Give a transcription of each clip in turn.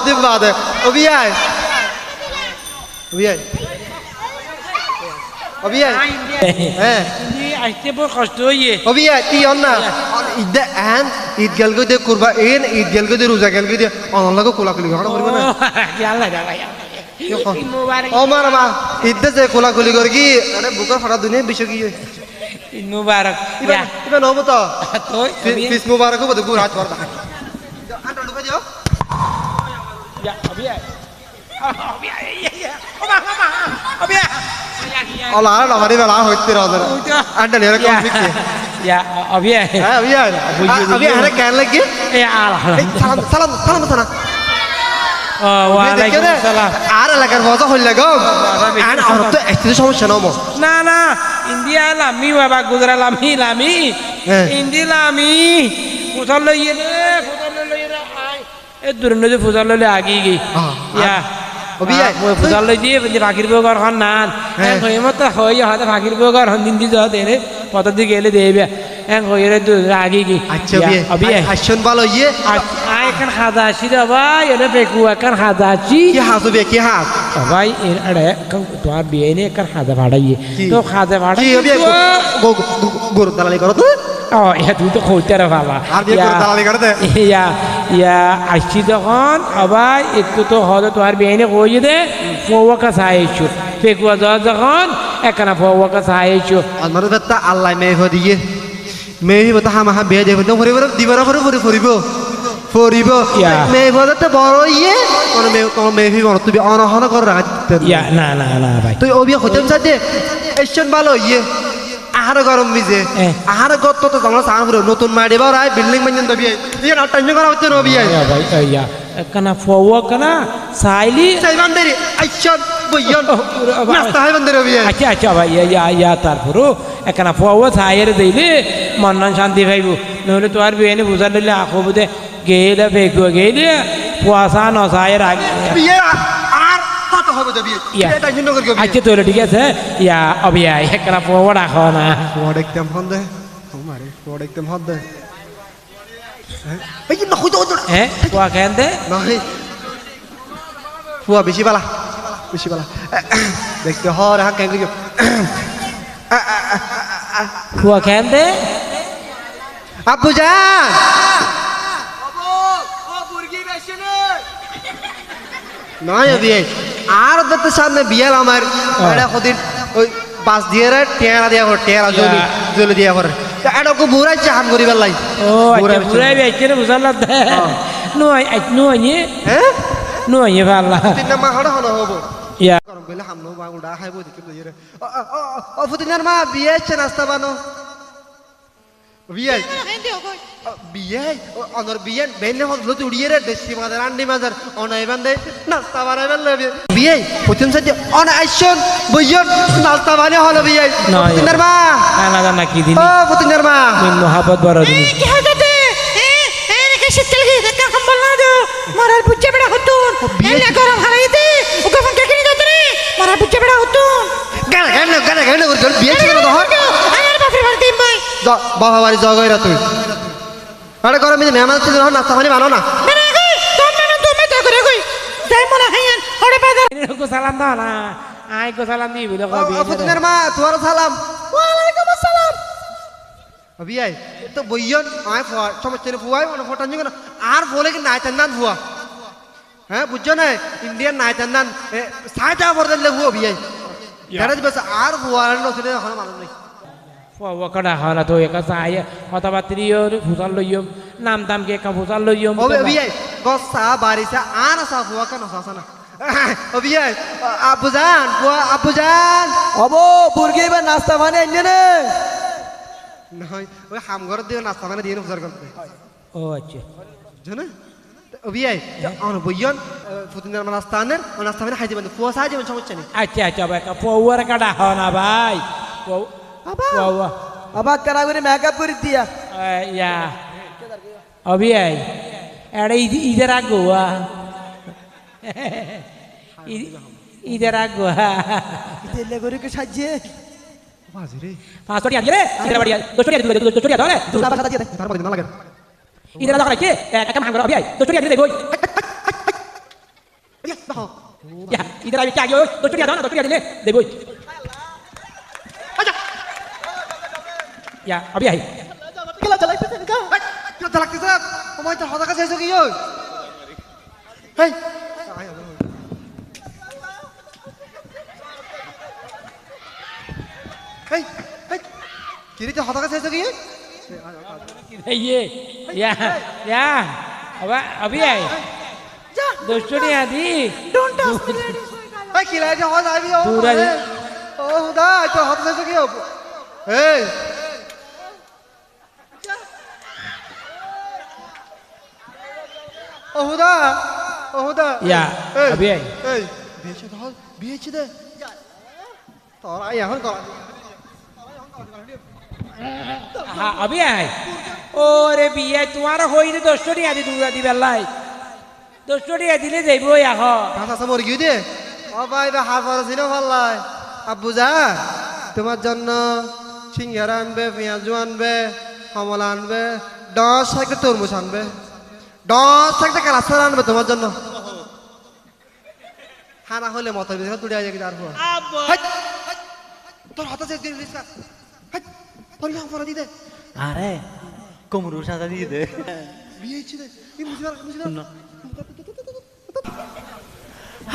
দিন বাদে অবিয়াই অবিয়াই অবিয়াই হ্যাঁ আইতে বড় কষ্ট হইয়ে অবিয়াই তুই না ঈদ আন ঈদ গেল গো দে কুরবা এন ঈদ গেল গো দে রোজা গেল গো দে অনলাগো কোলাকুলি হড় করব না আল্লাহ আল্লাহ ওমার মা ঈদ যে কোলাকুলি করি কি আরে বুকের ফাটা দুনিয়া বিষয় কি ঈদ মুবারক ইবা নব তো তো ফিস মুবারক বদে গুড় হাত করবা আন্টা ঢুকে যাও ya অবিয়া অবিয়া অবিয়া Allah ala mari bela hoitte roder anda lera kom fikki ya অবিয়া ha abiya abiya hare kan lagi e ala salam salam salam sana wa alaikum salam আর এলাকার মজা হইল গো আর আর তো একটু সমস্যা নাও না না ইন্ডিয়া লামি বাবা গুজরা লামি লামি ইন্ডিয়া লামি ফুটল লইয়ে রে ফুটল লইয়ে রে আই এ দুরনে যে ফুটল লইলে আগি গই ইয়া অবিয়া ফুটল লই দিয়ে ভাগির বগর হন নান হ্যাঁ কইমত হই হতে ভাগির বগর হন দিন দি যা দেরে পত দি গেলে দেবে হ্যাঁ কইরে দু আগি গই আচ্ছা অবিয়া হাসন ভালো ইয়ে আই কান খাদা আসি রে ভাই এনে বেকু কান খাদা আসি কি হাসো বে কি হাস ভাই এর আড়ে তোমার বিয়ে নে কান খাদা ভাড়াইয়ে তো খাদা ভাড়াই কি অবিয়া গরু দালালি করো তো ও ইয়া তুই তো কইতে রে বাবা আর বিয়ে গরু দালালি করতে ইয়া ইয়া আসছি তখন আবার একটু তো হলো তোমার বিয়ে নে কই দে ফওয়া কাছে আইছো বেকুয়া যখন একখানা ফওয়া কাছে আইছো আমার বেটা আল্লাহ মেয়ে হদিয়ে মেয়ে বেটা হামা হা বিয়ে দেব তো ফরিব দিবার পরে ফরিব ফরিব মেয়ে বলতে বড় ইয়ে কোন মেয়ে বড় তুই অনহন কর রাখতে ইয়া না না না ভাই তুই ওবিয়া হইতাম সাথে এশন ভালো ইয়ে আহার গরম বিজে আহার গত তো তোমরা সান করে নতুন মাড়ি বাও রাই বিল্ডিং বানিয়ে দবি ইয়ে না টেনশন করা হচ্ছে রবি ইয়া ভাই ইয়া একখানা ফওয়া কানা সাইলি সাই বান্দারি আইছন বইয়ন নাস্তা হয় বান্দারি রবি আচ্ছা আচ্ছা ভাই ইয়া ইয়া তারপরও একখানা ফওয়া সাইয়ের দিলে মন শান্তি পাইব নহলে তোর বিয়ে নে বুঝার দিলে আখো বুঝে গেলে বেকুয়া গেলে কুয়াশা নসায়ের আগে বিয়ে আর কত হবে দবি এটা টেনশন করে গবি আচ্ছা তোলে ঠিক আছে ইয়া অবিয়া একখানা ফওয়া রাখো না ফওয়া দেখতাম হন দে আমারে ফওয়া দেখতাম হন দে এই না কইতো হ্যাঁ ফওয়া কেন দে নাই ফওয়া বেশি বালা দেখতে হর হা কেন কইও ফওয়া কেন দে আব্বু জান নয় বিয়ে আর ওদের সামনে বিয়াল আমার এটা কদিন ওই বাস দিয়ে টেরা দিয়া করে টেরা জলি দিয়া করে এটা কো বুড়াই চাহান করি বেলাই ও আচ্ছা বুড়াই বেচে রে বুঝাল দে নয় নয় হ্যাঁ নয় ভাল্লা তিন মা হড় হন হবো ইয়া গরম কইলে হামনো বা উড়া খাইবো দেখি লইরে ও ফুতিনার মা বিয়ে আছে নাস্তা বানো বিয়ে বিয়ে অনর বিয়ে বেনে হলো তুই উড়িয়ে রে দেশি মাদার আন্ডি মাদার অনাই বান্দে নাস্তা বানাই বেলে বিয়ে প্রথম সাথে অন আইছন বইয়ন নাস্তা বানে হলো বিয়ে ফুতিনার মা না না কি দিন ও ফুতিনার মা মিন মোহাব্বত বড় দিন কি হতে এ রে শীতল কি দেখা কম্বল না দো মারার বুঝে বড় হতুন এনে গরম হারাইতে ওকে ফোন কে কিনে দতে মারার বুঝে বড় হতুন গানা করে বিয়ে করে দাও আয়ার বাপরে বাড়ি দিন ভাই বাবা বাড়ি জগাইরা তুই আরে গরম দিনে মেহমান ছিল নাস্তা পানি বানাও না না না কই তোমরা তুমি তো করে কই যাই মনে হাইয়ান ওরে বাজার কো সালাম দাও না আই কো সালাম দি বিলো কবি ফুতিনার মা তোমার সালাম ওয়া আলাইকুম আসসালাম বিয়াই তো বইয়ন আয় ফুয়া সমস্যা নেই ফুয়াই মানে ফোটান যখন আর বলে কি নাই চান্দান ফুয়া হ্যাঁ বুঝছো না ইন্ডিয়ান নাই চান্দান সাইটা বর্দন লে ফুয়া বিয়াই গাড়ি বস আর ফুয়া নসলে হন মানুষ নাই ফওয়া কড়া হলা তো একা সাই কথাবার্তিও ফুসাল লইও নাম দাম কে কা ফুসাল লইও ও বিয়াই গসা বারিসা আর সা ফুয়া কেন সাসানা ও বিয়াই আব্বুজান ফুয়া আব্বুজান অবো বুর্গি বা নাস্তা মানে এনে নে নয় ওই হামঘর দিয়ে নাস্তা মানে দিয়ে ফুসার করতে ও আচ্ছা জানো ও বিয়াই অন বইয়ন ফুতিনার নাস্তা আনের নাস্তা মানে খাইতে বান্দে ফুয়া সাহায্য সমস্যা নেই আচ্ছা আচ্ছা ভাই ফওয়ার কাটা হনা ভাই ফওয়া আবার কারা করে মেকআপ করে দিয়া ইয়া অভি আই এড়ে ইধর আগোয়া ইধর আগোয়া তেলে করে কে সাজিয়ে বাজরে 500 টাকা দিয়ে রে ইধর বাড়ি 200 টাকা দিলে 200 টাকা দাও দুলা বাসা দিয়ে তারপর দিন না লাগে ইধর লাগা কি একটা ভাঙ অভি আই 200 টাকা দিলে কই ইয়া ইদার আমি কি আগে ওই 10 টাকা দাও না 10 টাকা দিলে দেব ইয়া আবি আই কেলা চালাইতেছে কা কেন লাগতেছে সময় তো হতা কাছে এসে কি ওই হেই হেই হেই কি রে হতা কাছে এসে কি ইয়ে ইয়া ইয়া আবি আই 10 টাকা দি Don't ask me, ladies. হেই কি লাগে হতা আইবি ও দূরে যা। ও হুদা তো হতা এসে কি হেই ও হুদা ইয়া আবি আই এই বিয়েছে তো বিয়েছে দে তোর আই এখন কর হ্যাঁ আবি আই ওরে বিয়ে তোমার হইতে 10 টাকা দি দূরা দি বেলাই 10 টাকা দিলে যাইব আহ কাঁচা সব গিয়ে দে ও ভাই বা হার ফর ছিল ভাল্লাই আব্বু যা তোমার জন্য সিঙ্গারা আনবে পেঁয়াজু আনবে কমলা আনবে 10 একটা তরমুজ আনবে 10 একটা কালাসার আনবে তোমার জন্য খানা হলে মতো ভিতরে তুলে আয় আর পর তোর হাতে দিন রিস্কা পরিমাণ করে দিতে আরে কোমরুর সাদা দিয়ে দে বিয়ে হচ্ছে দে এই মুজিবার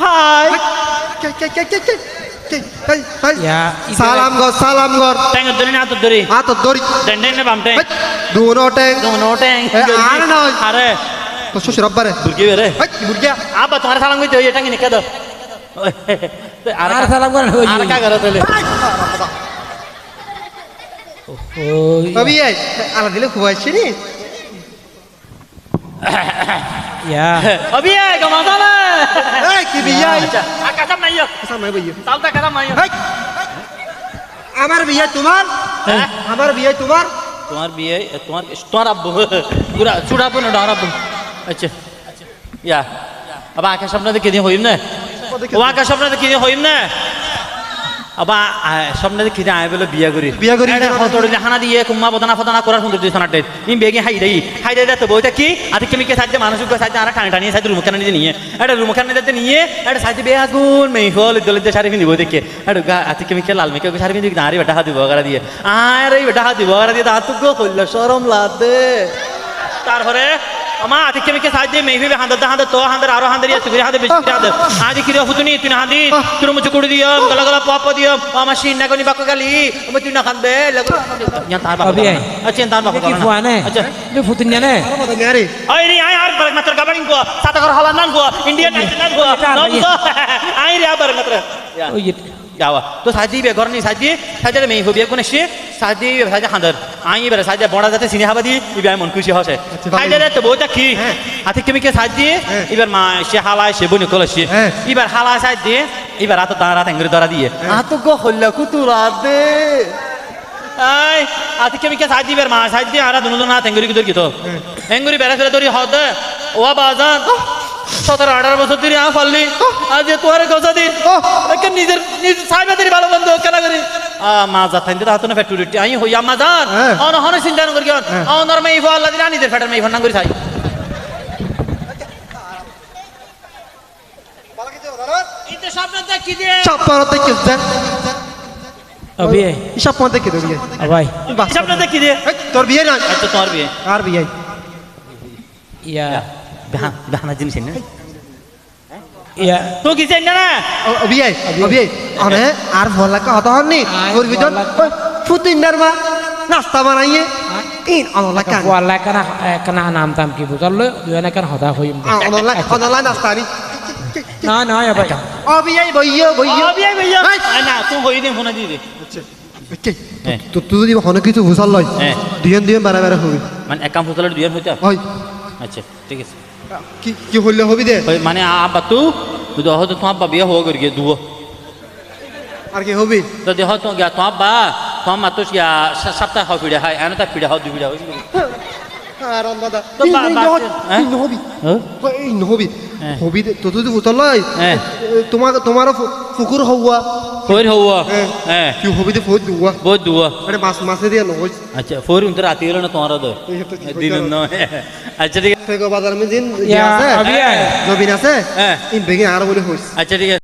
হাই সালাম গর ট্যাং ধরে না তো ধরে হাত দড়ি ট্যাং না বাম ট্যাং দুনো ট্যাং নো ট্যাং আরে না আরে তো শ্বশুর আব্বারে বুরকি বেরে বুড়িয়া আব্বা তোমার সালাম কইতে ওই ট্যাং নিকে দাও আর সালাম করেন হই আর কা করে তাহলে ওই তবে এই আলা দিলে খুবাইছি নি ইয়া अभी आएगा मजा ना এই কি বিয়া कसम नहीं है সামনে বইয়ে साल तक कसम नहीं है আমার বিয়ে তোমার আমার বিয়ে তোমার तुम्हार भी है तुम्हार अब्बू पूरा छुड़ा पुन डॉर अब्बू अच्छा या अब आकाश अपना तो कितनी होइम ना वो आकाश अपना तो कितनी होइम ना अब স্বপ্নে খিদে আয় বলে বিয়া করি হতড়ি হানা দিয়ে কুম্মা বদনা ফদনা করার সুন্দর দিছ নাটে ইম বেগে হাই দেই তো বইটা কি আতে কেমিকে সাইতে মানুষকে সাইতে আর টানি টানি সাইতে রুমখানা নিয়ে এটা রুমখানা নিয়ে এটা সাইতে বে আগুন মেইফল দলতে শাড়ি পিন্দিব দেখে এটা গা আতে কেমিকে লাল মেকে শাড়ি পিন্দি নারী বেটা হাত দিব গড়া দিয়ে আর এই বেটা হাত দিব গড়া দিয়ে দাঁত গো কইল শরম লাদে তারপরে আমা আতে কেমিকে সাইতে মেইফে হাঁদা তো হাঁদার আরো হাঁদার ইয়া তুই হাঁদে বেশি হাঁদে আদি কি হুতুনি তুই হাঁদি তুই মুচু কুড়ি দিও গলা গলা পপ দিও আমার সিন্না গনি বাকো গালি তুই না খানবে লাগো yan তার বাবা আচ্ছা তার বাবা কি ফুয়ানে আচ্ছা তুই ফুতুnya ne আমার মত নারী ai ni ai har barak matra gabaring gua sata kor halanan gua indian national gua ai ri abar matra ওই যাওয়া তো সাজি বে ঘর নি সাজি সাজে মেই হবিয়া কোন সে সাজি সাজে হাঁদার আই বেরে সাজে বড়া যাতে সিনে হাবা দি ইবে মন খুশি হসে সাজে তো বইটা কি হাতে কেমিকে সাজি এবার মা সে হালায় সে বনি কলসি এবার হালা সাজি এবার আতো তারা তেঙ্গরি ধরা দিয়ে আতো গো হল্লা কুতুরা দে আই আতে কেমিকে সাজি বের মা সাজি আরা দুনো না তেঙ্গরি কি ধরি তো তেঙ্গরি বেরা ফেলে ধরি হদ ও বাজান 17-18 বছর ধরে আ ফাললি আজ তোরে কথা দি নিজের সাইবাদের ভালো বন্ধু কেন করি মাজা থাইতে তা হাতনে ফ্যাক্টরি আই হইয়া মাজান অন হন চিন্তা ন করি অনর মেই ফল আল্লাহ দিলা নিজের ফ্যাটার মেই ফল না করি চাই ইতে স্বপ্নতে কি দিয়ে স্বপ্নতে কি দে abi স্বপ্নতে কি দে abai স্বপ্নতে কি দিয়ে তোর বিয়ে না আচ্ছা তোমার বিয়ে আর বিয়ে iya দানা জিনিস না iya তো কি চাই না বিয়ে আরে আর ভলা কা হতা হননি ওর ভিতর ফুতিন্দার মা নাস্তা বানাইয়ে ইন আল্লাহ কান wala kana nam tam ki butal lo duana kan hoda hoyim আল্লাহ নাস্তা নি na ya bai ও বিয়ে বইয়ো বিয়ে বিয়ে না তুমি হই দিন ফোন দিয়ে দে তো তুই যদি হন কিছু বুঝাল লয় দিন বারে হবি মানে এক কাম ফুটলে দুই হইতা হয় আচ্ছা ঠিক আছে কি কি হইলে হবি দে মানে আব্বা তুই তো হয়তো তোমার বাবা বিয়ে হওয়া করি গিয়ে দুবো আর কি হবি তো দেহ তো গিয়া তোমার বা তোমার মা তো গিয়া সপ্তাহ হয় পিড়া হয় এনে তা পিড়া হয় দুই পিড়া হয় আরাম দাদা তো হ্যাঁ? নহবি হ্যাঁ? এই নহবি হ্যাঁ। হবি তো তুই ফুতল লয় হ্যাঁ। তোমারও পুকুর হওয়া ফোর হওয়া হ্যাঁ। হ্যাঁ তুই হবি তো ফুট দুয়া বহুত দুয়া আরে মাছে দিয়ে নহই আচ্ছা ফোর উনতে রাতি হলো না তোমার দয় দিন নয় আচ্ছা ঠিক আছে ফেগো বাজার মে দিন ইয়া, অভি আয়। জবিন আছে হ্যাঁ। ইন বেগে আর বলে হইস আচ্ছা ঠিক আছে